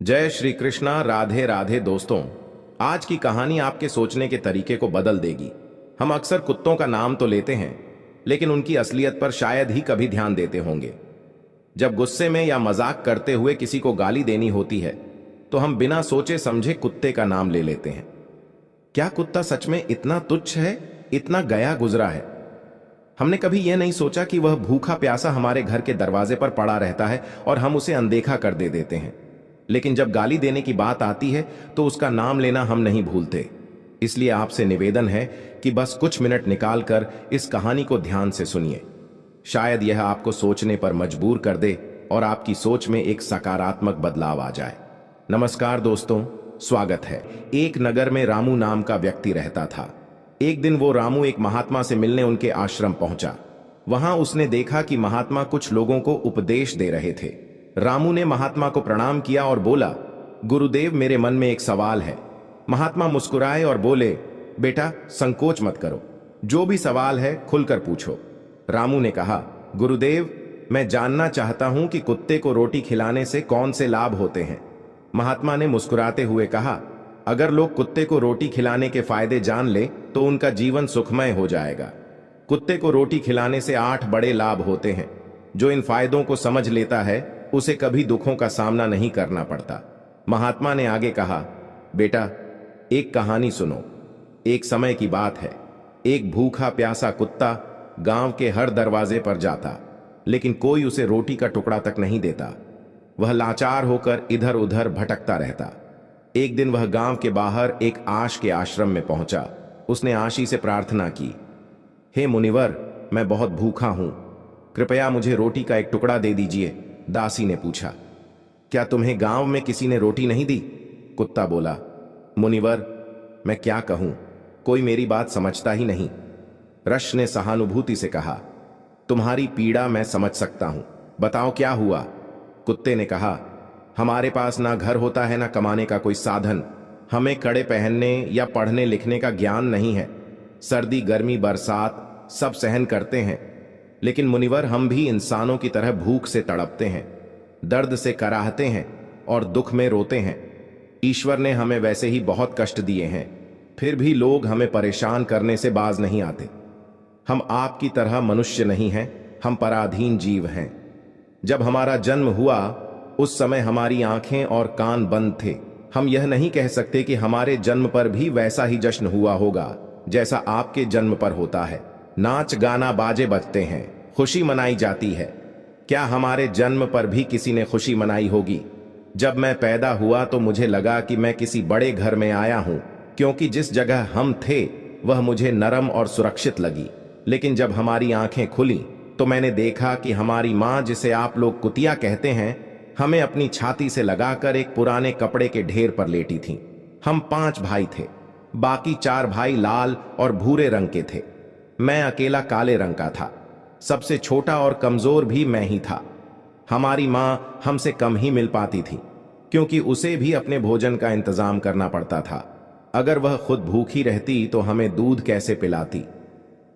जय श्री कृष्णा। राधे राधे दोस्तों। आज की कहानी आपके सोचने के तरीके को बदल देगी। हम अक्सर कुत्तों का नाम तो लेते हैं, लेकिन उनकी असलियत पर शायद ही कभी ध्यान देते होंगे। जब गुस्से में या मजाक करते हुए किसी को गाली देनी होती है तो हम बिना सोचे समझे कुत्ते का नाम ले लेते हैं। क्या कुत्ता सच में इतना तुच्छ है, इतना गया गुजरा है? हमने कभी यह नहीं सोचा कि वह भूखा प्यासा हमारे घर के दरवाजे पर पड़ा रहता है और हम उसे अनदेखा कर दे देते हैं। लेकिन जब गाली देने की बात आती है तो उसका नाम लेना हम नहीं भूलते। इसलिए आपसे निवेदन है कि बस कुछ मिनट निकालकर इस कहानी को ध्यान से सुनिए। शायद यह आपको सोचने पर मजबूर कर दे और आपकी सोच में एक सकारात्मक बदलाव आ जाए। नमस्कार दोस्तों, स्वागत है। एक नगर में रामू नाम का व्यक्ति रहता था। एक दिन वो रामू एक महात्मा से मिलने उनके आश्रम पहुंचा। वहां उसने देखा कि महात्मा कुछ लोगों को उपदेश दे रहे थे। रामू ने महात्मा को प्रणाम किया और बोला, गुरुदेव, मेरे मन में एक सवाल है। महात्मा मुस्कुराए और बोले, बेटा संकोच मत करो, जो भी सवाल है खुलकर पूछो। रामू ने कहा, गुरुदेव, मैं जानना चाहता हूं कि कुत्ते को रोटी खिलाने से कौन से लाभ होते हैं। महात्मा ने मुस्कुराते हुए कहा, अगर लोग कुत्ते को रोटी खिलाने के फायदे जान ले तो उनका जीवन सुखमय हो जाएगा। कुत्ते को रोटी खिलाने से 8 बड़े लाभ होते हैं। जो इन फायदों को समझ लेता है उसे कभी दुखों का सामना नहीं करना पड़ता। महात्मा ने आगे कहा, बेटा एक कहानी सुनो। एक समय की बात है, एक भूखा प्यासा कुत्ता गांव के हर दरवाजे पर जाता, लेकिन कोई उसे रोटी का टुकड़ा तक नहीं देता। वह लाचार होकर इधर उधर भटकता रहता। एक दिन वह गांव के बाहर एक आश के आश्रम में पहुंचा। उसने आशी से प्रार्थना की, हे मुनिवर, मैं बहुत भूखा हूं, कृपया मुझे रोटी का एक टुकड़ा दे दीजिए। दासी ने पूछा, क्या तुम्हें गांव में किसी ने रोटी नहीं दी? कुत्ता बोला, मुनिवर, मैं क्या कहूं, कोई मेरी बात समझता ही नहीं। रश ने सहानुभूति से कहा, तुम्हारी पीड़ा मैं समझ सकता हूं, बताओ क्या हुआ? कुत्ते ने कहा, हमारे पास ना घर होता है ना कमाने का कोई साधन। हमें कड़े पहनने या पढ़ने लिखने का ज्ञान नहीं है। सर्दी गर्मी बरसात सब सहन करते हैं, लेकिन मुनिवर हम भी इंसानों की तरह भूख से तड़पते हैं, दर्द से कराहते हैं और दुख में रोते हैं। ईश्वर ने हमें वैसे ही बहुत कष्ट दिए हैं, फिर भी लोग हमें परेशान करने से बाज नहीं आते। हम आपकी तरह मनुष्य नहीं हैं, हम पराधीन जीव हैं। जब हमारा जन्म हुआ उस समय हमारी आंखें और कान बंद थे। हम यह नहीं कह सकते कि हमारे जन्म पर भी वैसा ही जश्न हुआ होगा जैसा आपके जन्म पर होता है। नाच गाना बाजे बजते हैं, खुशी मनाई जाती है। क्या हमारे जन्म पर भी किसी ने खुशी मनाई होगी? जब मैं पैदा हुआ तो मुझे लगा कि मैं किसी बड़े घर में आया हूं, क्योंकि जिस जगह हम थे वह मुझे नरम और सुरक्षित लगी। लेकिन जब हमारी आंखें खुली तो मैंने देखा कि हमारी माँ, जिसे आप लोग कुतिया कहते हैं, हमें अपनी छाती से लगाकर एक पुराने कपड़े के ढेर पर लेटी थी। हम 5 भाई थे, बाकी 4 भाई लाल और भूरे रंग के थे। मैं अकेला काले रंग का था। सबसे छोटा और कमजोर भी मैं ही था। हमारी माँ हमसे कम ही मिल पाती थी, क्योंकि उसे भी अपने भोजन का इंतजाम करना पड़ता था। अगर वह खुद भूखी रहती तो हमें दूध कैसे पिलाती?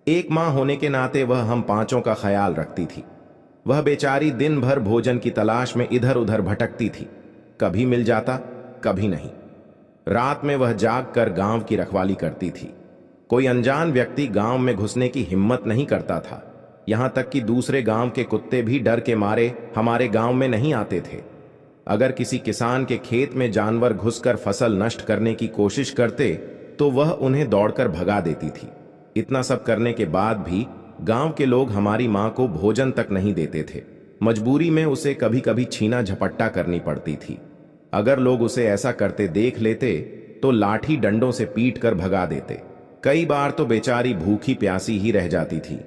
एक माँ होने के नाते वह हम 5 का ख्याल रखती थी। वह बेचारी दिन भर भोजन की तलाश में इधर उधर भटकती थी, कभी मिल जाता कभी नहीं। रात में वह जाग कर गांव की रखवाली करती थी। कोई अनजान व्यक्ति गांव में घुसने की हिम्मत नहीं करता था। यहां तक कि दूसरे गांव के कुत्ते भी डर के मारे हमारे गांव में नहीं आते थे। अगर किसी किसान के खेत में जानवर घुसकर फसल नष्ट करने की कोशिश करते तो वह उन्हें दौड़कर भगा देती थी। इतना सब करने के बाद भी गांव के लोग हमारी मां को भोजन तक नहीं देते थे। मजबूरी में उसे कभी कभी छीना झपट्टा करनी पड़ती थी। अगर लोग उसे ऐसा करते देख लेते तो लाठी डंडों से पीट कर भगा देते। कई बार तो बेचारी भूखी प्यासी ही रह जाती थी।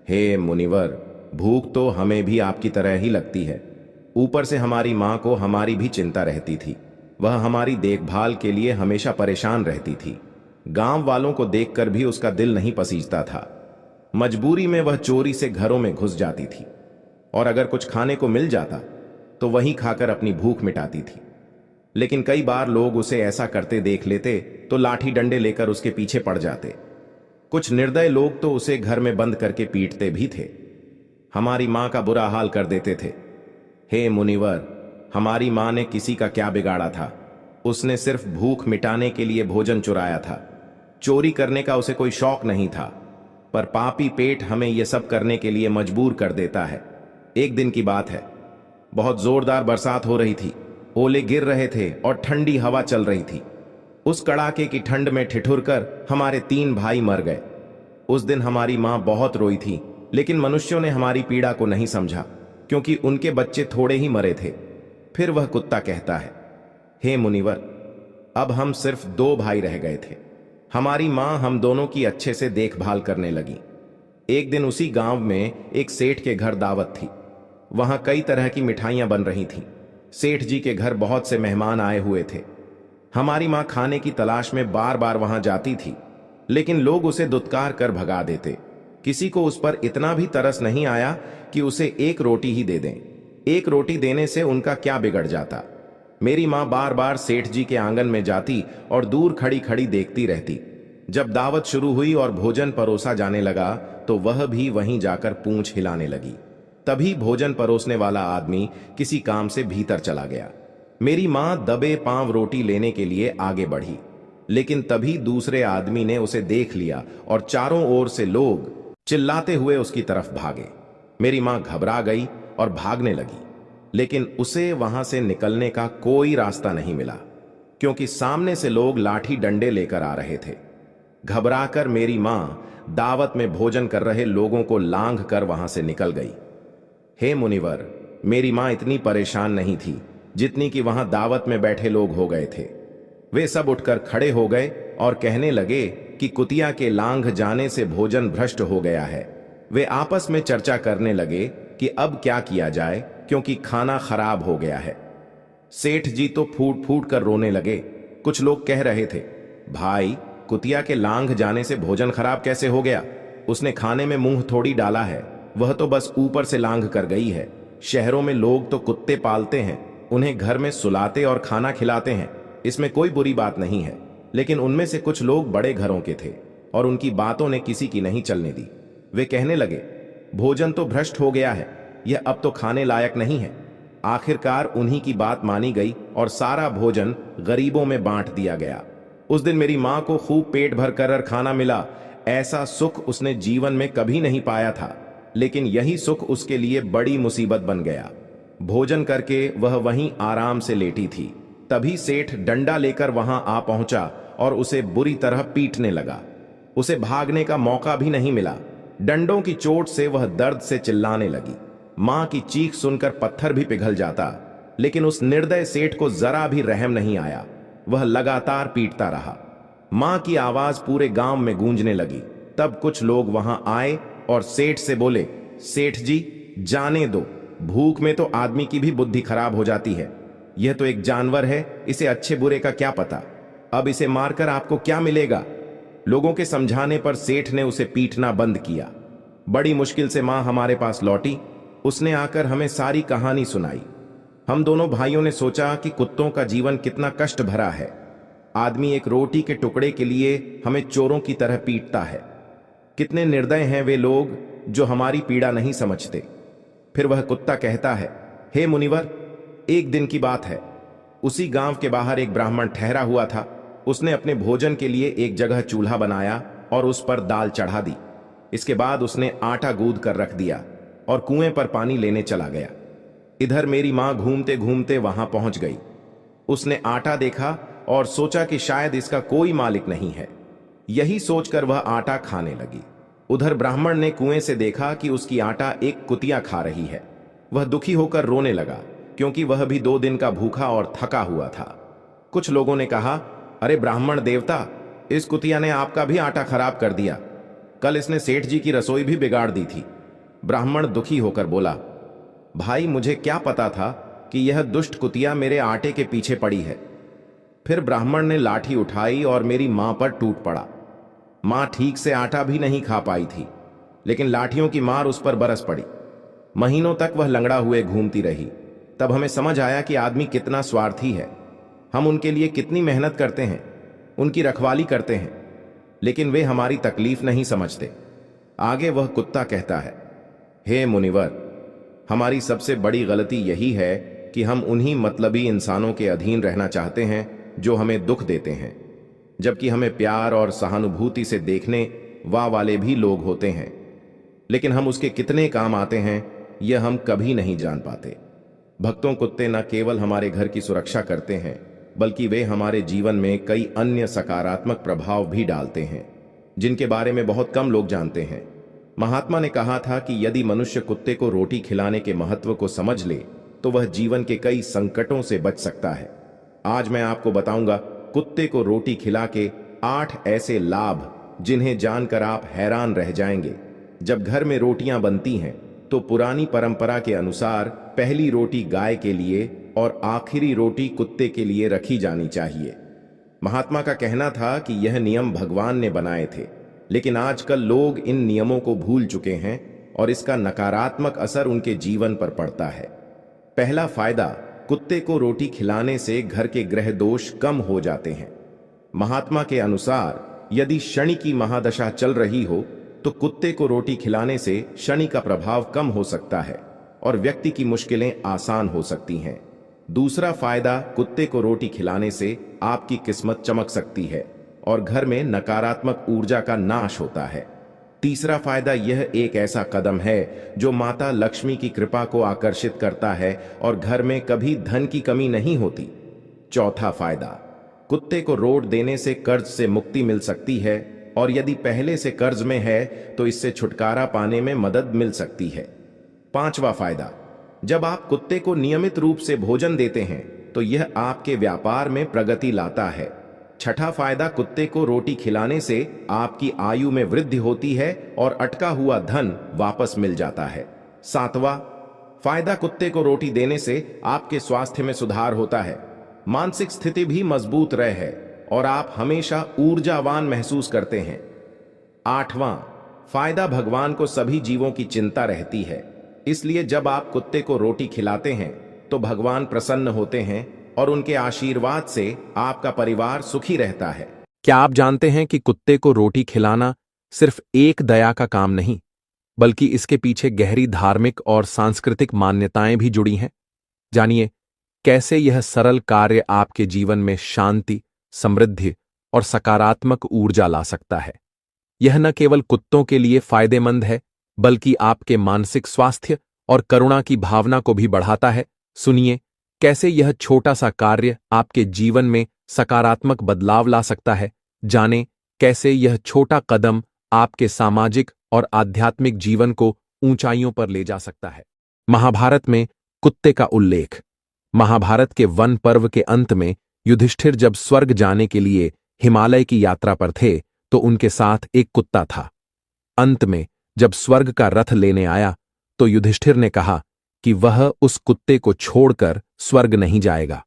हे मुनिवर, भूख तो हमें भी आपकी तरह ही लगती है। ऊपर से हमारी मां को हमारी भी चिंता रहती थी। वह हमारी देखभाल के लिए हमेशा परेशान रहती थी। गांव वालों को देखकर भी उसका दिल नहीं पसीजता था। मजबूरी में वह चोरी से घरों में घुस जाती थी, और अगर कुछ खाने को मिल जाता तो वहीं खाकर अपनी भूख मिटाती थी। लेकिन कई बार लोग उसे ऐसा करते देख लेते तो लाठी डंडे लेकर उसके पीछे पड़ जाते। कुछ निर्दय लोग तो उसे घर में बंद करके पीटते भी थे। हमारी मां का बुरा हाल कर देते थे। हे मुनिवर, हमारी माँ ने किसी का क्या बिगाड़ा था। उसने सिर्फ भूख मिटाने के लिए भोजन चुराया था। चोरी करने का उसे कोई शौक नहीं था, पर पापी पेट हमें यह सब करने के लिए मजबूर कर देता है। एक दिन की बात है, बहुत जोरदार बरसात हो रही थी। ओले गिर रहे थे और ठंडी हवा चल रही थी। उस कड़ाके की ठंड में ठिठुर कर हमारे 3 भाई मर गए। उस दिन हमारी माँ बहुत रोई थी, लेकिन मनुष्यों ने हमारी पीड़ा को नहीं समझा, क्योंकि उनके बच्चे थोड़े ही मरे थे। फिर वह कुत्ता कहता है, हे मुनिवर, अब हम सिर्फ 2 भाई रह गए थे। हमारी माँ हम दोनों की अच्छे से देखभाल करने लगी। एक दिन उसी गांव में एक सेठ के घर दावत थी। वहां कई तरह की मिठाइयां बन रही थीं। सेठ जी के घर बहुत से मेहमान आए हुए थे। हमारी माँ खाने की तलाश में बार बार वहां जाती थी, लेकिन लोग उसे दुत्कार कर भगा देते। किसी को उस पर इतना भी तरस नहीं आया कि उसे एक रोटी ही दे दें। एक रोटी देने से उनका क्या बिगड़ जाता। मेरी माँ बार बार सेठ जी के आंगन में जाती और दूर खड़ी खड़ी देखती रहती। जब दावत शुरू हुई और भोजन परोसा जाने लगा, तो वह भी वहीं जाकर पूंछ हिलाने लगी। तभी भोजन परोसने वाला आदमी किसी काम से भीतर चला गया। मेरी माँ दबे पांव रोटी लेने के लिए आगे बढ़ी, लेकिन तभी दूसरे आदमी ने उसे देख लिया और चारों ओर से लोग चिल्लाते हुए उसकी तरफ भागे। मेरी माँ घबरा गई और भागने लगी, लेकिन उसे वहां से निकलने का कोई रास्ता नहीं मिला, क्योंकि सामने से लोग लाठी डंडे लेकर आ रहे थे। घबराकर मेरी माँ दावत में भोजन कर रहे लोगों को लांघ कर वहां से निकल गई। हे मुनिवर, मेरी माँ इतनी परेशान नहीं थी जितनी कि वहां दावत में बैठे लोग हो गए थे। वे सब उठकर खड़े हो गए और कहने लगे कि कुतिया के लांघ जाने से भोजन भ्रष्ट हो गया है। वे आपस में चर्चा करने लगे कि अब क्या किया जाए, क्योंकि खाना खराब हो गया है। सेठ जी तो फूट फूट कर रोने लगे। कुछ लोग कह रहे थे, भाई, कुतिया के लांघ जाने से भोजन खराब कैसे हो गया? उसने खाने में मुंह थोड़ी डाला है, वह तो बस ऊपर से लांघ कर गई है। शहरों में लोग तो कुत्ते पालते हैं, उन्हें घर में सुलाते और खाना खिलाते हैं, इसमें कोई बुरी बात नहीं है। लेकिन उनमें से कुछ लोग बड़े घरों के थे और उनकी बातों ने किसी की नहीं चलने दी। वे कहने लगे, भोजन तो भ्रष्ट हो गया है, यह अब तो खाने लायक नहीं है। आखिरकार उन्हीं की बात मानी गई और सारा भोजन गरीबों में बांट दिया गया। उस दिन मेरी माँ को खूब पेट भर कर खाना मिला। ऐसा सुख उसने जीवन में कभी नहीं पाया था, लेकिन यही सुख उसके लिए बड़ी मुसीबत बन गया। भोजन करके वह वहीं आराम से लेटी थी। तभी सेठ डंडा लेकर वहां आ पहुंचा और उसे बुरी तरह पीटने लगा। उसे भागने का मौका भी नहीं मिला। डंडों की चोट से वह दर्द से चिल्लाने लगी। मां की चीख सुनकर पत्थर भी पिघल जाता, लेकिन उस निर्दय सेठ को जरा भी रहम नहीं आया। वह लगातार पीटता रहा। मां की आवाज पूरे गांव में गूंजने लगी। तब कुछ लोग वहां आए और सेठ से बोले, सेठ जी, जाने दो, भूख में तो आदमी की भी बुद्धि खराब हो जाती है। यह तो एक जानवर है, इसे अच्छे बुरे का क्या पता। अब इसे मारकर आपको क्या मिलेगा? लोगों के समझाने पर सेठ ने उसे पीटना बंद किया। बड़ी मुश्किल से मां हमारे पास लौटी। उसने आकर हमें सारी कहानी सुनाई। हम दोनों भाइयों ने सोचा कि कुत्तों का जीवन कितना कष्ट भरा है। आदमी एक रोटी के टुकड़े के लिए हमें चोरों की तरह पीटता है। कितने निर्दय हैं वे लोग जो हमारी पीड़ा नहीं समझते। फिर वह कुत्ता कहता है, हे मुनिवर, एक दिन की बात है। उसी गांव के बाहर एक ब्राह्मण ठहरा हुआ था। उसने अपने भोजन के लिए एक जगह चूल्हा बनाया और उस पर दाल चढ़ा दी। इसके बाद उसने आटा गूंद कर रख दिया और कुएं पर पानी लेने चला गया। इधर मेरी मां घूमते घूमते वहां पहुंच गई। उसने आटा देखा और सोचा कि शायद इसका कोई मालिक नहीं है। यही सोचकर वह आटा खाने लगी। उधर ब्राह्मण ने कुएं से देखा कि उसकी आटा एक कुतिया खा रही है। वह दुखी होकर रोने लगा, क्योंकि वह भी 2 दिन का भूखा और थका हुआ था। कुछ लोगों ने कहा, अरे ब्राह्मण देवता, इस कुतिया ने आपका भी आटा खराब कर दिया। कल इसने सेठ जी की रसोई भी बिगाड़ दी थी। ब्राह्मण दुखी होकर बोला, भाई, मुझे क्या पता था कि यह दुष्ट कुतिया मेरे आटे के पीछे पड़ी है। फिर ब्राह्मण ने लाठी उठाई और मेरी मां पर टूट पड़ा। मां ठीक से आटा भी नहीं खा पाई थी, लेकिन लाठियों की मार उस पर बरस पड़ी। महीनों तक वह लंगड़ा हुए घूमती रही। तब हमें समझ आया कि आदमी कितना स्वार्थी है। हम उनके लिए कितनी मेहनत करते हैं, उनकी रखवाली करते हैं, लेकिन वे हमारी तकलीफ नहीं समझते। आगे वह कुत्ता कहता है, हे मुनिवर, हमारी सबसे बड़ी गलती यही है कि हम उन्हीं मतलबी इंसानों के अधीन रहना चाहते हैं जो हमें दुख देते हैं, जबकि हमें प्यार और सहानुभूति से देखने वाले भी लोग होते हैं, लेकिन हम उसके कितने काम आते हैं यह हम कभी नहीं जान पाते। भक्तों कुत्ते न केवल हमारे घर की सुरक्षा करते हैं, बल्कि वे हमारे जीवन में कई अन्य सकारात्मक प्रभाव भी डालते हैं, जिनके बारे में बहुत कम लोग जानते हैं। महात्मा ने कहा था कि यदि मनुष्य कुत्ते को रोटी खिलाने के महत्व को समझ ले तो वह जीवन के कई संकटों से बच सकता है। आज मैं आपको बताऊंगा कुत्ते को रोटी खिला के 8 ऐसे लाभ जिन्हें जानकर आप हैरान रह जाएंगे। जब घर में रोटियां बनती हैं तो पुरानी परंपरा के अनुसार पहली रोटी गाय के लिए और आखिरी रोटी कुत्ते के लिए रखी जानी चाहिए। महात्मा का कहना था कि यह नियम भगवान ने बनाए थे, लेकिन आजकल लोग इन नियमों को भूल चुके हैं और इसका नकारात्मक असर उनके जीवन पर पड़ता है। पहला फायदा, कुत्ते को रोटी खिलाने से घर के ग्रह दोष कम हो जाते हैं। महात्मा के अनुसार यदि शनि की महादशा चल रही हो तो कुत्ते को रोटी खिलाने से शनि का प्रभाव कम हो सकता है और व्यक्ति की मुश्किलें आसान हो सकती हैं। दूसरा फायदा, कुत्ते को रोटी खिलाने से आपकी किस्मत चमक सकती है और घर में नकारात्मक ऊर्जा का नाश होता है। तीसरा फायदा, यह एक ऐसा कदम है जो माता लक्ष्मी की कृपा को आकर्षित करता है और घर में कभी धन की कमी नहीं होती। चौथा फायदा, कुत्ते को रोट देने से कर्ज से मुक्ति मिल सकती है और यदि पहले से कर्ज में है तो इससे छुटकारा पाने में मदद मिल सकती है। पांचवा फायदा, जब आप कुत्ते को नियमित रूप से भोजन देते हैं तो यह आपके व्यापार में प्रगति लाता है। छठा फायदा, कुत्ते को रोटी खिलाने से आपकी आयु में वृद्धि होती है और अटका हुआ धन वापस मिल जाता है। सातवां फायदा, कुत्ते को रोटी देने से आपके स्वास्थ्य में सुधार होता है, मानसिक स्थिति भी मजबूत रहे है और आप हमेशा ऊर्जावान महसूस करते हैं। आठवां फायदा, भगवान को सभी जीवों की चिंता रहती है, इसलिए जब आप कुत्ते को रोटी खिलाते हैं तो भगवान प्रसन्न होते हैं और उनके आशीर्वाद से आपका परिवार सुखी रहता है। क्या आप जानते हैं कि कुत्ते को रोटी खिलाना सिर्फ एक दया का काम नहीं, बल्कि इसके पीछे गहरी धार्मिक और सांस्कृतिक मान्यताएं भी जुड़ी हैं? जानिए कैसे यह सरल कार्य आपके जीवन में शांति, समृद्धि और सकारात्मक ऊर्जा ला सकता है। यह न केवल कुत्तों के लिए फायदेमंद है, बल्कि आपके मानसिक स्वास्थ्य और करुणा की भावना को भी बढ़ाता है। सुनिए कैसे यह छोटा सा कार्य आपके जीवन में सकारात्मक बदलाव ला सकता है। जानें कैसे यह छोटा कदम आपके सामाजिक और आध्यात्मिक जीवन को ऊंचाइयों पर ले जा सकता है। महाभारत में कुत्ते का उल्लेख। महाभारत के वन पर्व के अंत में युधिष्ठिर जब स्वर्ग जाने के लिए हिमालय की यात्रा पर थे तो उनके साथ एक कुत्ता था। अंत में जब स्वर्ग का रथ लेने आया तो युधिष्ठिर ने कहा कि वह उस कुत्ते को छोड़कर स्वर्ग नहीं जाएगा।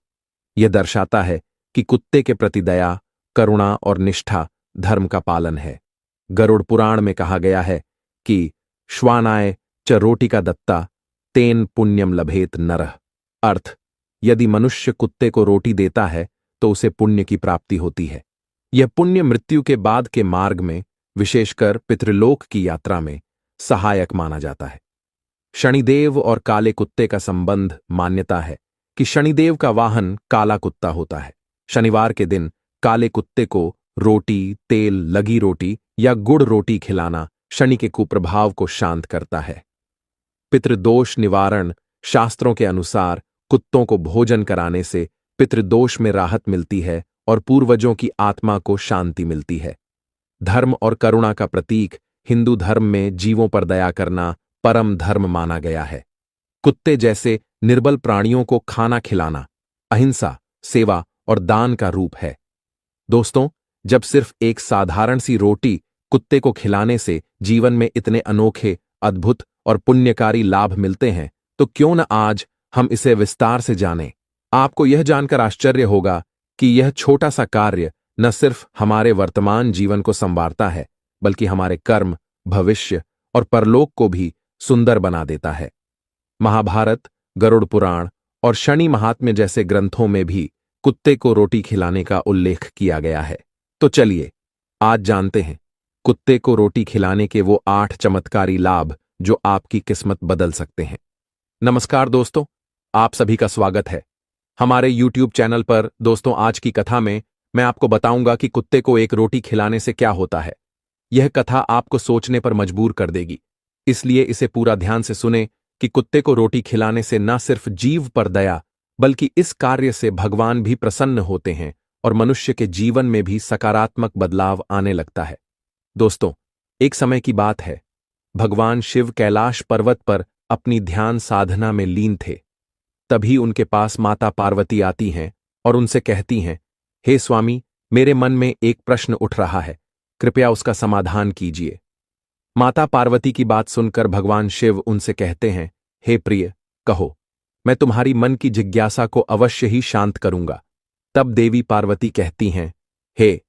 यह दर्शाता है कि कुत्ते के प्रति दया, करुणा और निष्ठा धर्म का पालन है। गरुड़ पुराण में कहा गया है कि श्वानाय च रोटिका दत्ता तेन पुण्यम लभेत नरः। अर्थ, यदि मनुष्य कुत्ते को रोटी देता है तो उसे पुण्य की प्राप्ति होती है। यह पुण्य मृत्यु के बाद के मार्ग में, विशेषकर पितृलोक की यात्रा में सहायक माना जाता है। शनिदेव और काले कुत्ते का संबंध। मान्यता है कि शनिदेव का वाहन काला कुत्ता होता है। शनिवार के दिन काले कुत्ते को रोटी, तेल लगी रोटी या गुड़ रोटी खिलाना शनि के कुप्रभाव को शांत करता है। पितृदोष निवारण। शास्त्रों के अनुसार कुत्तों को भोजन कराने से पितृदोष में राहत मिलती है और पूर्वजों की आत्मा को शांति मिलती है। धर्म और करुणा का प्रतीक। हिंदू धर्म में जीवों पर दया करना परम धर्म माना गया है। कुत्ते जैसे निर्बल प्राणियों को खाना खिलाना अहिंसा, सेवा और दान का रूप है। दोस्तों, जब सिर्फ एक साधारण सी रोटी कुत्ते को खिलाने से जीवन में इतने अनोखे, अद्भुत और पुण्यकारी लाभ मिलते हैं, तो क्यों न आज हम इसे विस्तार से जानें। आपको यह जानकर आश्चर्य होगा कि यह छोटा सा कार्य न सिर्फ हमारे वर्तमान जीवन को संवारता है, बल्कि हमारे कर्म, भविष्य और परलोक को भी सुंदर बना देता है। महाभारत, गरुड़ पुराण और शनि महात्म्य जैसे ग्रंथों में भी कुत्ते को रोटी खिलाने का उल्लेख किया गया है। तो चलिए आज जानते हैं कुत्ते को रोटी खिलाने के वो 8 चमत्कारी लाभ जो आपकी किस्मत बदल सकते हैं। नमस्कार दोस्तों, आप सभी का स्वागत है हमारे YouTube चैनल पर। दोस्तों, आज की कथा में मैं आपको बताऊंगा कि कुत्ते को एक रोटी खिलाने से क्या होता है। यह कथा आपको सोचने पर मजबूर कर देगी, इसलिए इसे पूरा ध्यान से सुने कि कुत्ते को रोटी खिलाने से न सिर्फ जीव पर दया, बल्कि इस कार्य से भगवान भी प्रसन्न होते हैं और मनुष्य के जीवन में भी सकारात्मक बदलाव आने लगता है। दोस्तों, एक समय की बात है, भगवान शिव कैलाश पर्वत पर अपनी ध्यान साधना में लीन थे। तभी उनके पास माता पार्वती आती हैं और उनसे कहती हैं, हे स्वामी, मेरे मन में एक प्रश्न उठ रहा है, कृपया उसका समाधान कीजिए। माता पार्वती की बात सुनकर भगवान शिव उनसे कहते हैं, हे प्रिय, कहो, मैं तुम्हारी मन की जिज्ञासा को अवश्य ही शांत करूंगा। तब देवी पार्वती कहती हैं, हे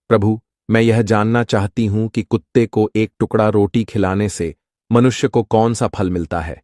प्रभु, मैं यह जानना चाहती हूं कि कुत्ते को एक टुकड़ा रोटी खिलाने से मनुष्य को कौन सा फल मिलता है।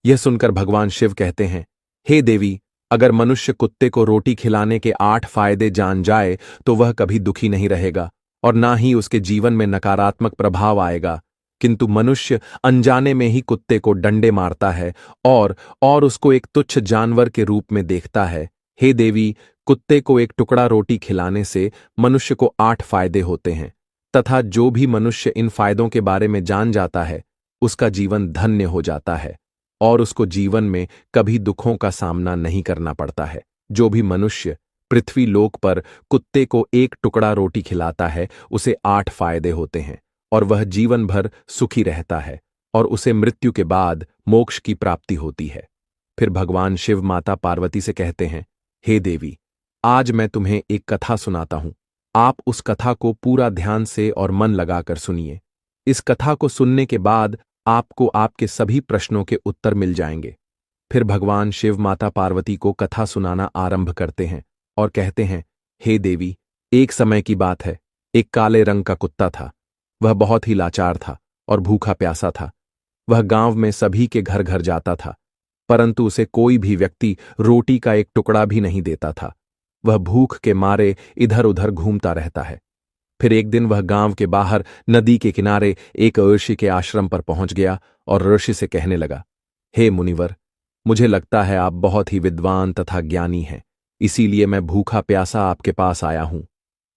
यह सुनकर भगवान शिव कहते हैं, हे देवी, अगर मनुष्य कुत्ते को रोटी खिलाने के 8 फायदे जान जाए तो वह कभी दुखी नहीं रहेगा और ना ही उसके जीवन में नकारात्मक प्रभाव आएगा। किंतु मनुष्य अनजाने में ही कुत्ते को डंडे मारता है और उसको एक तुच्छ जानवर के रूप में देखता है। हे देवी, कुत्ते को एक टुकड़ा रोटी खिलाने से मनुष्य को 8 फायदे होते हैं, तथा जो भी मनुष्य इन फायदों के बारे में जान जाता है उसका जीवन धन्य हो जाता है और उसको जीवन में कभी दुखों का सामना नहीं करना पड़ता है। जो भी मनुष्य पृथ्वी लोक पर कुत्ते को एक टुकड़ा रोटी खिलाता है उसे 8 फायदे होते हैं और वह जीवन भर सुखी रहता है और उसे मृत्यु के बाद मोक्ष की प्राप्ति होती है। फिर भगवान शिव माता पार्वती से कहते हैं, हे देवी, आज मैं तुम्हें एक कथा सुनाता हूं। आप उस कथा को पूरा ध्यान से और मन लगाकर सुनिए। इस कथा को सुनने के बाद आपको आपके सभी प्रश्नों के उत्तर मिल जाएंगे। फिर भगवान शिव माता पार्वती को कथा सुनाना आरंभ करते हैं और कहते हैं, हे देवी, एक समय की बात है, एक काले रंग का कुत्ता था। वह बहुत ही लाचार था और भूखा प्यासा था। वह गांव में सभी के घर घर जाता था, परंतु उसे कोई भी व्यक्ति रोटी का एक टुकड़ा भी नहीं देता था। वह भूख के मारे इधर उधर घूमता रहता है। फिर एक दिन वह गांव के बाहर नदी के किनारे एक ऋषि के आश्रम पर पहुंच गया और ऋषि से कहने लगा, हे मुनिवर, मुझे लगता है आप बहुत ही विद्वान तथा ज्ञानी हैं, इसीलिए मैं भूखा प्यासा आपके पास आया हूं।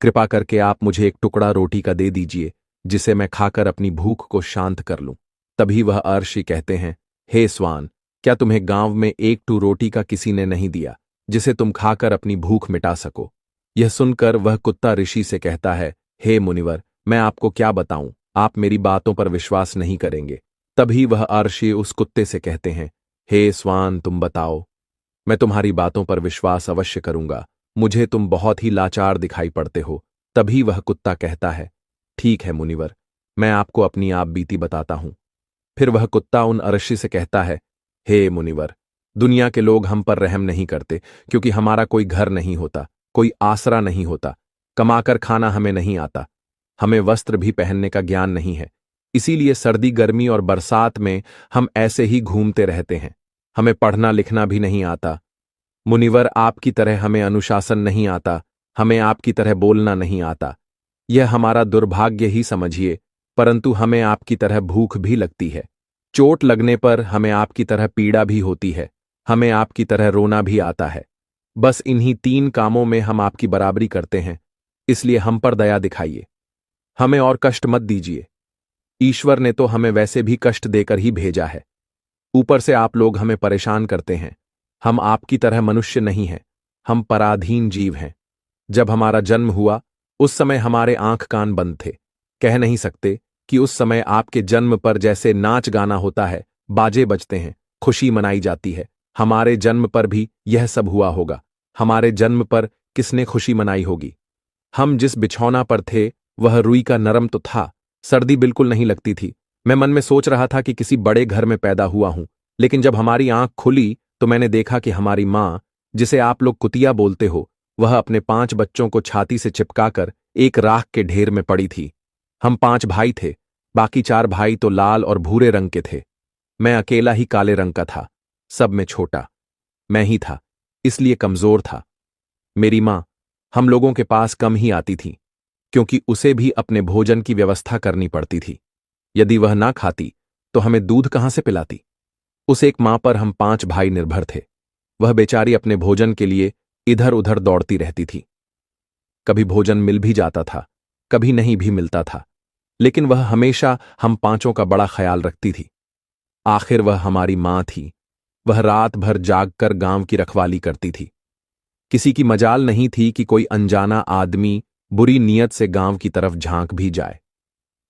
कृपा करके आप मुझे एक टुकड़ा रोटी का दे दीजिए, जिसे मैं खाकर अपनी भूख को शांत कर लूं। तभी वह ऋषि कहते हैं, हे स्वान, क्या तुम्हें गांव में एक टू रोटी का किसी ने नहीं दिया जिसे तुम खाकर अपनी भूख मिटा सको? यह सुनकर वह कुत्ता ऋषि से कहता है, हे मुनिवर, मैं आपको क्या बताऊं, आप मेरी बातों पर विश्वास नहीं करेंगे। तभी वह ऋषि उस कुत्ते से कहते हैं, हे स्वान, तुम बताओ, मैं तुम्हारी बातों पर विश्वास अवश्य करूंगा। मुझे तुम बहुत ही लाचार दिखाई पड़ते हो। तभी वह कुत्ता कहता है, ठीक है मुनिवर, मैं आपको अपनी आप बीती बताता हूं। फिर वह कुत्ता उन ऋषि से कहता है, हे मुनिवर, दुनिया के लोग हम पर रहम नहीं करते, क्योंकि हमारा कोई घर नहीं होता, कोई आसरा नहीं होता, कमाकर खाना हमें नहीं आता, हमें वस्त्र भी पहनने का ज्ञान नहीं है। इसीलिए सर्दी, गर्मी और बरसात में हम ऐसे ही घूमते रहते हैं। हमें पढ़ना लिखना भी नहीं आता। मुनिवर, आपकी तरह हमें अनुशासन नहीं आता, हमें आपकी तरह बोलना नहीं आता। यह हमारा दुर्भाग्य ही समझिए, परंतु हमें आपकी तरह भूख भी लगती है। चोट लगने पर हमें आपकी तरह पीड़ा भी होती है, हमें आपकी तरह रोना भी आता है। बस इन्हीं 3 कामों में हम आपकी बराबरी करते हैं, इसलिए हम पर दया दिखाइए, हमें और कष्ट मत दीजिए। ईश्वर ने तो हमें वैसे भी कष्ट देकर ही भेजा है, ऊपर से आप लोग हमें परेशान करते हैं। हम आपकी तरह मनुष्य नहीं हैं, हम पराधीन जीव हैं। जब हमारा जन्म हुआ उस समय हमारे आंख कान बंद थे, कह नहीं सकते कि उस समय आपके जन्म पर जैसे नाच गाना होता है, बाजे बजते हैं, खुशी मनाई जाती है, हमारे जन्म पर भी यह सब हुआ होगा। हमारे जन्म पर किसने खुशी मनाई होगी? हम जिस बिछौना पर थे वह रुई का नरम तो था, सर्दी बिल्कुल नहीं लगती थी। मैं मन में सोच रहा था कि किसी बड़े घर में पैदा हुआ हूं, लेकिन जब हमारी आंख खुली तो मैंने देखा कि हमारी मां, जिसे आप लोग कुतिया बोलते हो, वह अपने 5 बच्चों को छाती से चिपकाकर एक राख के ढेर में पड़ी थी। हम 5 भाई थे, बाकी 4 भाई तो लाल और भूरे रंग के थे। मैं अकेला ही काले रंग का था, सब में छोटा मैं ही था, इसलिए कमजोर था। मेरी मां हम लोगों के पास कम ही आती थी, क्योंकि उसे भी अपने भोजन की व्यवस्था करनी पड़ती थी। यदि वह ना खाती तो हमें दूध कहां से पिलाती? उस एक मां पर हम 5 भाई निर्भर थे। वह बेचारी अपने भोजन के लिए इधर उधर दौड़ती रहती थी। कभी भोजन मिल भी जाता था, कभी नहीं भी मिलता था, लेकिन वह हमेशा हम पांचों का बड़ा ख्याल रखती थी। आखिर वह हमारी मां थी। वह रात भर जागकर गांव की रखवाली करती थी। किसी की मजाल नहीं थी कि कोई अनजाना आदमी बुरी नीयत से गांव की तरफ झांक भी जाए।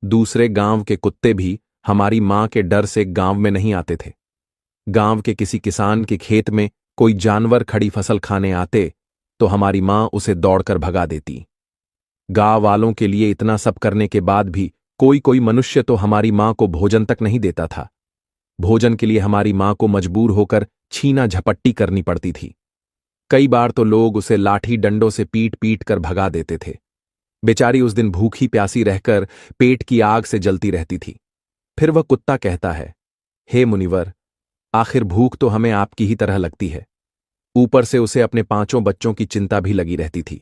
दूसरे गांव के कुत्ते भी हमारी मां के डर से गांव में नहीं आते थे। गांव के किसी किसान के खेत में कोई जानवर खड़ी फसल खाने आते तो हमारी मां उसे दौड़कर भगा देती। गांव वालों के लिए इतना सब करने के बाद भी कोई कोई मनुष्य तो हमारी मां को भोजन तक नहीं देता था। भोजन के लिए हमारी मां को मजबूर होकर छीना झपट्टी करनी पड़ती थी। कई बार तो लोग उसे लाठी डंडों से पीट पीट कर भगा देते थे। बेचारी उस दिन भूखी प्यासी रहकर पेट की आग से जलती रहती थी। फिर वह कुत्ता कहता है, हे मुनिवर, आखिर भूख तो हमें आपकी ही तरह लगती है। ऊपर से उसे अपने पांचों बच्चों की चिंता भी लगी रहती थी।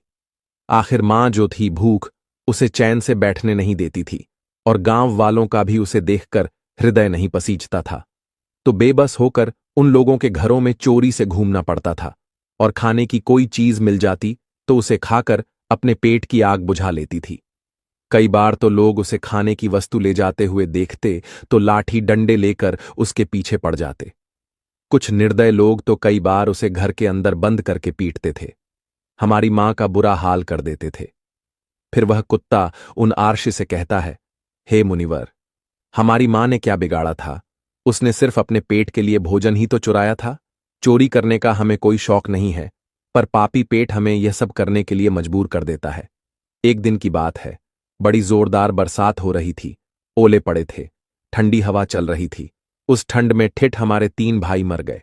आखिर मां जो थी, भूख उसे चैन से बैठने नहीं देती थी और गांव वालों का भी उसे देखकर हृदय नहीं पसीजता था। तो बेबस होकर उन लोगों के घरों में चोरी से घूमना पड़ता था और खाने की कोई चीज मिल जाती तो उसे खाकर अपने पेट की आग बुझा लेती थी। कई बार तो लोग उसे खाने की वस्तु ले जाते हुए देखते तो लाठी डंडे लेकर उसके पीछे पड़ जाते। कुछ निर्दय लोग तो कई बार उसे घर के अंदर बंद करके पीटते थे। हमारी मां का बुरा हाल कर देते थे। फिर वह कुत्ता उन आर्षि से कहता है, हे मुनिवर, हमारी मां ने क्या बिगाड़ा था? उसने सिर्फ अपने पेट के लिए भोजन ही तो चुराया था। चोरी करने का हमें कोई शौक नहीं है, पर पापी पेट हमें यह सब करने के लिए मजबूर कर देता है। एक दिन की बात है, बड़ी जोरदार बरसात हो रही थी। ओले पड़े थे, ठंडी हवा चल रही थी। उस ठंड में ठिठ हमारे 3 भाई मर गए।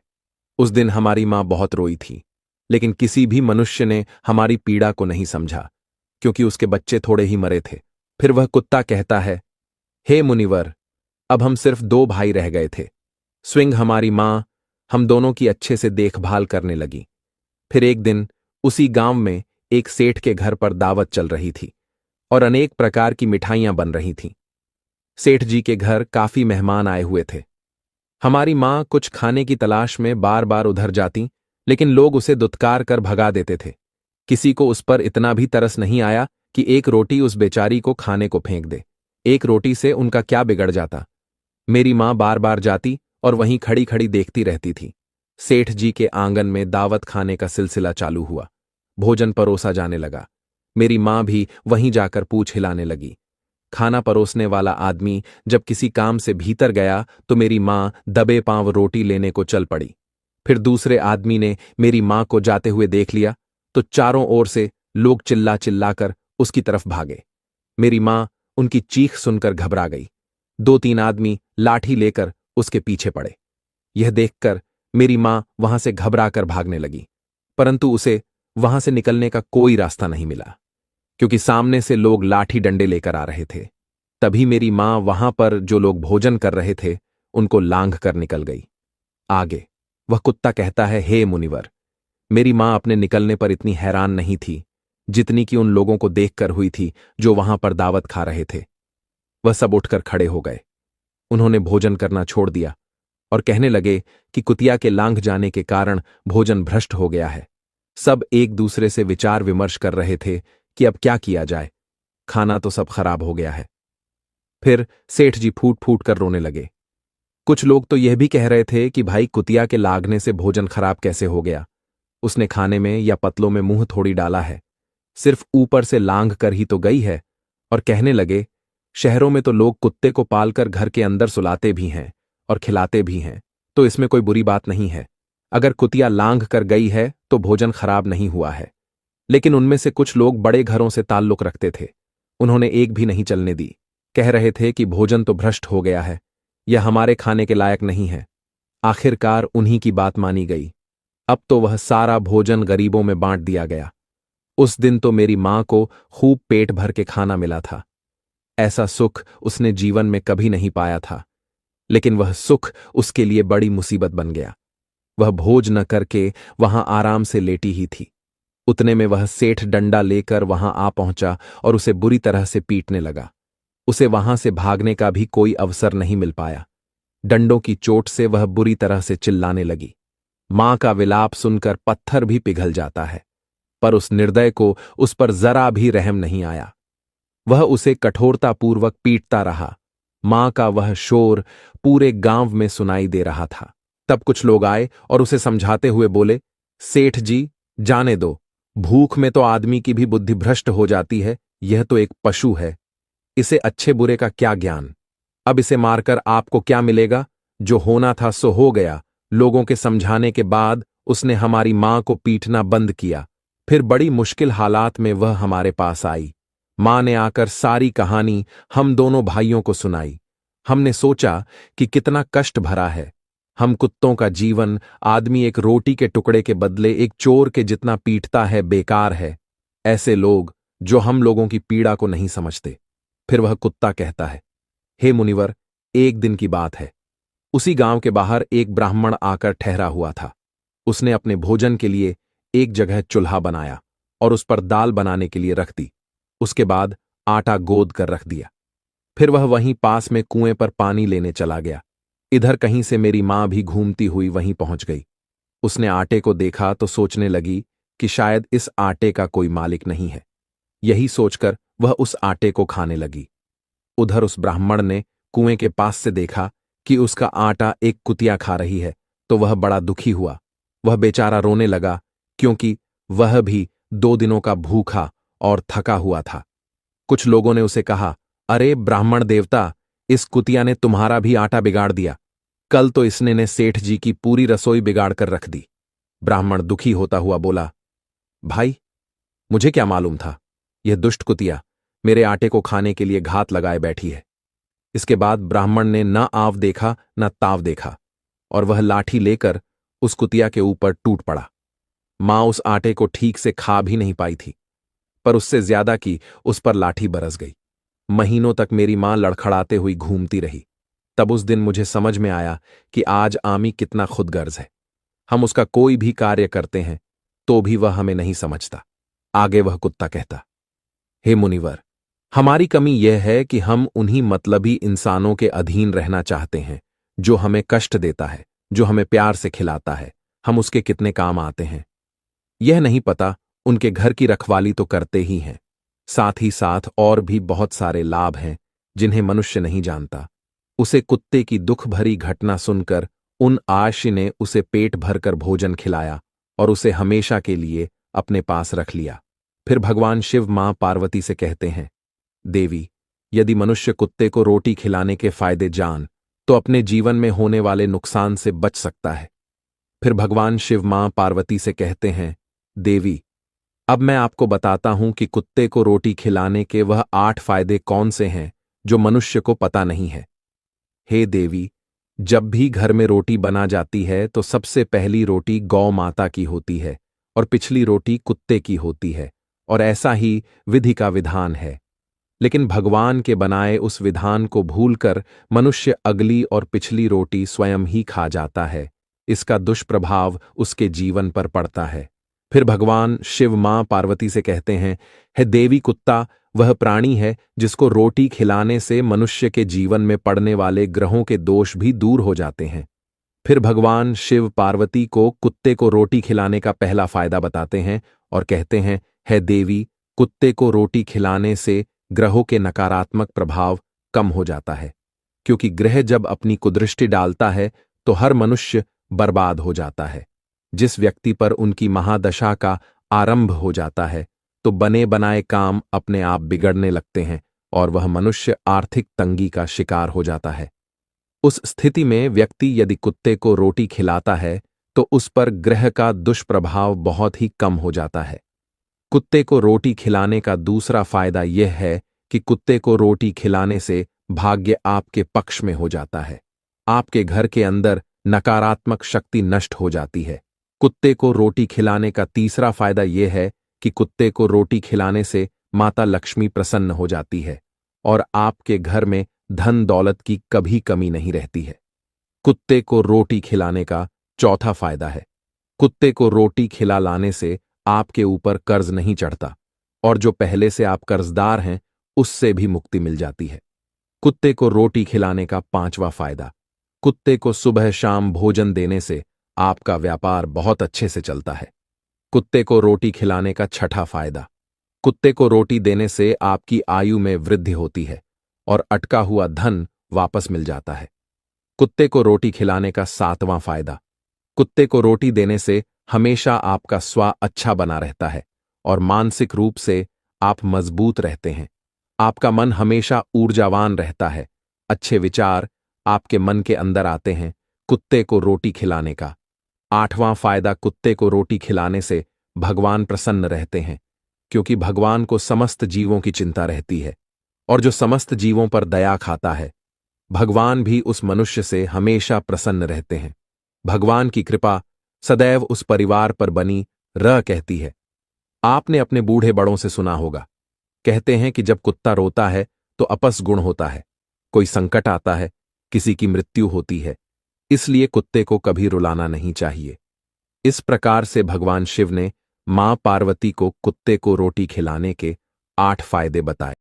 उस दिन हमारी मां बहुत रोई थी, लेकिन किसी भी मनुष्य ने हमारी पीड़ा को नहीं समझा, क्योंकि उसके बच्चे थोड़े ही मरे थे। फिर वह कुत्ता कहता है, हे मुनिवर, अब हम सिर्फ 2 भाई रह गए थे। स्विंग हमारी मां हम दोनों की अच्छे से देखभाल करने लगी। फिर एक दिन उसी गांव में एक सेठ के घर पर दावत चल रही थी और अनेक प्रकार की मिठाइयां बन रही थीं। सेठ जी के घर काफी मेहमान आए हुए थे। हमारी मां कुछ खाने की तलाश में बार बार उधर जाती, लेकिन लोग उसे दुत्कार कर भगा देते थे। किसी को उस पर इतना भी तरस नहीं आया कि एक रोटी उस बेचारी को खाने को फेंक दे। एक रोटी से उनका क्या बिगड़ जाता। मेरी मां बार बार जाती और वहीं खड़ी खड़ी देखती रहती थी। सेठ जी के आंगन में दावत खाने का सिलसिला चालू हुआ। भोजन परोसा जाने लगा। मेरी मां भी वहीं जाकर पूछ हिलाने लगी। खाना परोसने वाला आदमी जब किसी काम से भीतर गया तो मेरी मां दबे पांव रोटी लेने को चल पड़ी। फिर दूसरे आदमी ने मेरी मां को जाते हुए देख लिया तो चारों ओर से लोग चिल्ला चिल्लाकर उसकी तरफ भागे। मेरी मां उनकी चीख सुनकर घबरा गई। 2-3 आदमी लाठी लेकर उसके पीछे पड़े। यह देखकर मेरी मां वहां से घबरा कर भागने लगी, परंतु उसे वहां से निकलने का कोई रास्ता नहीं मिला, क्योंकि सामने से लोग लाठी डंडे लेकर आ रहे थे। तभी मेरी मां वहां पर जो लोग भोजन कर रहे थे उनको लांघ कर निकल गई। आगे वह कुत्ता कहता है, हे मुनिवर, मेरी मां अपने निकलने पर इतनी हैरान नहीं थी जितनी कि उन लोगों को देखकर हुई थी जो वहां पर दावत खा रहे थे। वह सब उठकर खड़े हो गए। उन्होंने भोजन करना छोड़ दिया और कहने लगे कि कुतिया के लांघ जाने के कारण भोजन भ्रष्ट हो गया है। सब एक दूसरे से विचार विमर्श कर रहे थे कि अब क्या किया जाए, खाना तो सब खराब हो गया है। फिर सेठ जी फूट फूट कर रोने लगे। कुछ लोग तो यह भी कह रहे थे कि भाई, कुतिया के लागने से भोजन खराब कैसे हो गया? उसने खाने में या पतलों में मुंह थोड़ी डाला है, सिर्फ ऊपर से लांघ कर ही तो गई है। और कहने लगे, शहरों में तो लोग कुत्ते को पालकर घर के अंदर सुलाते भी हैं और खिलाते भी हैं, तो इसमें कोई बुरी बात नहीं है। अगर कुतिया लांघ कर गई है तो भोजन खराब नहीं हुआ है। लेकिन उनमें से कुछ लोग बड़े घरों से ताल्लुक रखते थे। उन्होंने एक भी नहीं चलने दी। कह रहे थे कि भोजन तो भ्रष्ट हो गया है, यह हमारे खाने के लायक नहीं है। आखिरकार उन्हीं की बात मानी गई। अब तो वह सारा भोजन गरीबों में बांट दिया गया। उस दिन तो मेरी मां को खूब पेट भर के खाना मिला था। ऐसा सुख उसने जीवन में कभी नहीं पाया था, लेकिन वह सुख उसके लिए बड़ी मुसीबत बन गया। वह भोज न करके वहां आराम से लेटी ही थी। उतने में वह सेठ डंडा लेकर वहां आ पहुंचा और उसे बुरी तरह से पीटने लगा। उसे वहां से भागने का भी कोई अवसर नहीं मिल पाया। डंडों की चोट से वह बुरी तरह से चिल्लाने लगी। मां का विलाप सुनकर पत्थर भी पिघल जाता है, पर उस निर्दय को उस पर जरा भी रहम नहीं आया। वह उसे कठोरतापूर्वक पीटता रहा। मां का वह शोर पूरे गांव में सुनाई दे रहा था। तब कुछ लोग आए और उसे समझाते हुए बोले, सेठ जी, जाने दो, भूख में तो आदमी की भी बुद्धि भ्रष्ट हो जाती है, यह तो एक पशु है, इसे अच्छे बुरे का क्या ज्ञान। अब इसे मारकर आपको क्या मिलेगा? जो होना था सो हो गया। लोगों के समझाने के बाद उसने हमारी मां को पीटना बंद किया। फिर बड़ी मुश्किल हालात में वह हमारे पास आई। मां ने आकर सारी कहानी हम दोनों भाइयों को सुनाई। हमने सोचा कि कितना कष्ट भरा है। हम कुत्तों का जीवन आदमी एक रोटी के टुकड़े के बदले एक चोर के जितना पीटता है, बेकार है। ऐसे लोग जो हम लोगों की पीड़ा को नहीं समझते। फिर वह कुत्ता कहता है, हे मुनिवर, एक दिन की बात है। उसी गांव के बाहर एक ब्राह्मण आकर ठहरा हुआ था। उसने अपने भोजन के लिए एक जगह चूल्हा बनाया और उस पर दाल बनाने के लिए रख दी। उसके बाद आटा गोद कर रख दिया। फिर वह वहीं पास में कुएं पर पानी लेने चला गया। इधर कहीं से मेरी मां भी घूमती हुई वहीं पहुंच गई। उसने आटे को देखा तो सोचने लगी कि शायद इस आटे का कोई मालिक नहीं है। यही सोचकर वह उस आटे को खाने लगी। उधर उस ब्राह्मण ने कुएं के पास से देखा कि उसका आटा एक कुतिया खा रही है, तो वह बड़ा दुखी हुआ। वह बेचारा रोने लगा, क्योंकि वह भी 2 दिनों का भूखा और थका हुआ था। कुछ लोगों ने उसे कहा, अरे ब्राह्मण देवता, इस कुतिया ने तुम्हारा भी आटा बिगाड़ दिया। कल तो इसने ने सेठ जी की पूरी रसोई बिगाड़ कर रख दी। ब्राह्मण दुखी होता हुआ बोला, भाई, मुझे क्या मालूम था, यह दुष्ट कुतिया मेरे आटे को खाने के लिए घात लगाए बैठी है। इसके बाद ब्राह्मण ने न आव देखा न ताव देखा और वह लाठी लेकर उस कुतिया के ऊपर टूट पड़ा। मां उस आटे को ठीक से खा भी नहीं पाई थी, पर उससे ज्यादा की उस पर लाठी बरस गई। महीनों तक मेरी मां लड़खड़ाते हुई घूमती रही। तब उस दिन मुझे समझ में आया कि आज आमी कितना खुदगर्ज है। हम उसका कोई भी कार्य करते हैं तो भी वह हमें नहीं समझता। आगे वह कुत्ता कहता, हे मुनिवर, हमारी कमी यह है कि हम उन्हीं मतलबी इंसानों के अधीन रहना चाहते हैं, जो हमें कष्ट देता है, जो हमें प्यार से खिलाता है। हम उसके कितने काम आते हैं यह नहीं पता। उनके घर की रखवाली तो करते ही हैं, साथ ही साथ और भी बहुत सारे लाभ हैं जिन्हें मनुष्य नहीं जानता। उसे कुत्ते की दुख भरी घटना सुनकर उन आशी ने उसे पेट भरकर भोजन खिलाया और उसे हमेशा के लिए अपने पास रख लिया। फिर भगवान शिव मां पार्वती से कहते हैं, देवी, यदि मनुष्य कुत्ते को रोटी खिलाने के फायदे जान तो अपने जीवन में होने वाले नुकसान से बच सकता है। फिर भगवान शिव मां पार्वती से कहते हैं, देवी, अब मैं आपको बताता हूं कि कुत्ते को रोटी खिलाने के वह 8 फायदे कौन से हैं जो मनुष्य को पता नहीं है। हे देवी, जब भी घर में रोटी बना जाती है तो सबसे पहली रोटी गौ माता की होती है और पिछली रोटी कुत्ते की होती है, और ऐसा ही विधि का विधान है। लेकिन भगवान के बनाए उस विधान को भूलकर मनुष्य अगली और पिछली रोटी स्वयं ही खा जाता है। इसका दुष्प्रभाव उसके जीवन पर पड़ता है। फिर भगवान शिव मां पार्वती से कहते हैं, हे देवी, कुत्ता वह प्राणी है जिसको रोटी खिलाने से मनुष्य के जीवन में पड़ने वाले ग्रहों के दोष भी दूर हो जाते हैं। फिर भगवान शिव पार्वती को कुत्ते को रोटी खिलाने का पहला फायदा बताते हैं और कहते हैं, हे देवी, कुत्ते को रोटी खिलाने से ग्रहों के नकारात्मक प्रभाव कम हो जाता है, क्योंकि ग्रह जब अपनी कुदृष्टि डालता है तो हर मनुष्य बर्बाद हो जाता है। जिस व्यक्ति पर उनकी महादशा का आरंभ हो जाता है तो बने बनाए काम अपने आप बिगड़ने लगते हैं और वह मनुष्य आर्थिक तंगी का शिकार हो जाता है। उस स्थिति में व्यक्ति यदि कुत्ते को रोटी खिलाता है तो उस पर ग्रह का दुष्प्रभाव बहुत ही कम हो जाता है। कुत्ते को रोटी खिलाने का दूसरा फायदा यह है कि कुत्ते को रोटी खिलाने से भाग्य आपके पक्ष में हो जाता है। आपके घर के अंदर नकारात्मक शक्ति नष्ट हो जाती है। कुत्ते को रोटी खिलाने का तीसरा फायदा यह है कि कुत्ते को रोटी खिलाने से माता लक्ष्मी प्रसन्न हो जाती है और आपके घर में धन दौलत की कभी कमी नहीं रहती है। कुत्ते को रोटी खिलाने का चौथा फायदा है, कुत्ते को रोटी खिला लाने से आपके ऊपर कर्ज नहीं चढ़ता और जो पहले से आप कर्जदार हैं उससे भी मुक्ति मिल जाती है। कुत्ते को रोटी खिलाने का पांचवा फायदा, कुत्ते को सुबह शाम भोजन देने से आपका व्यापार बहुत अच्छे से चलता है। कुत्ते को रोटी खिलाने का छठा फायदा। कुत्ते को रोटी देने से आपकी आयु में वृद्धि होती है और अटका हुआ धन वापस मिल जाता है। कुत्ते को रोटी खिलाने का सातवां फायदा। कुत्ते को रोटी देने से हमेशा आपका स्वास्थ्य अच्छा बना रहता है और मानसिक रूप से आप मजबूत रहते हैं। आपका मन हमेशा ऊर्जावान रहता है। अच्छे विचार आपके मन के अंदर आते हैं कुत्ते को रोटी खिलाने का। आठवां फायदा, कुत्ते को रोटी खिलाने से भगवान प्रसन्न रहते हैं, क्योंकि भगवान को समस्त जीवों की चिंता रहती है और जो समस्त जीवों पर दया खाता है, भगवान भी उस मनुष्य से हमेशा प्रसन्न रहते हैं। भगवान की कृपा सदैव उस परिवार पर बनी रह कहती है। आपने अपने बूढ़े बड़ों से सुना होगा, कहते हैं कि जब कुत्ता रोता है तो अपसगुण होता है, कोई संकट आता है, किसी की मृत्यु होती है, इसलिए कुत्ते को कभी रुलाना नहीं चाहिए। इस प्रकार से भगवान शिव ने मां पार्वती को कुत्ते को रोटी खिलाने के 8 फायदे बताए।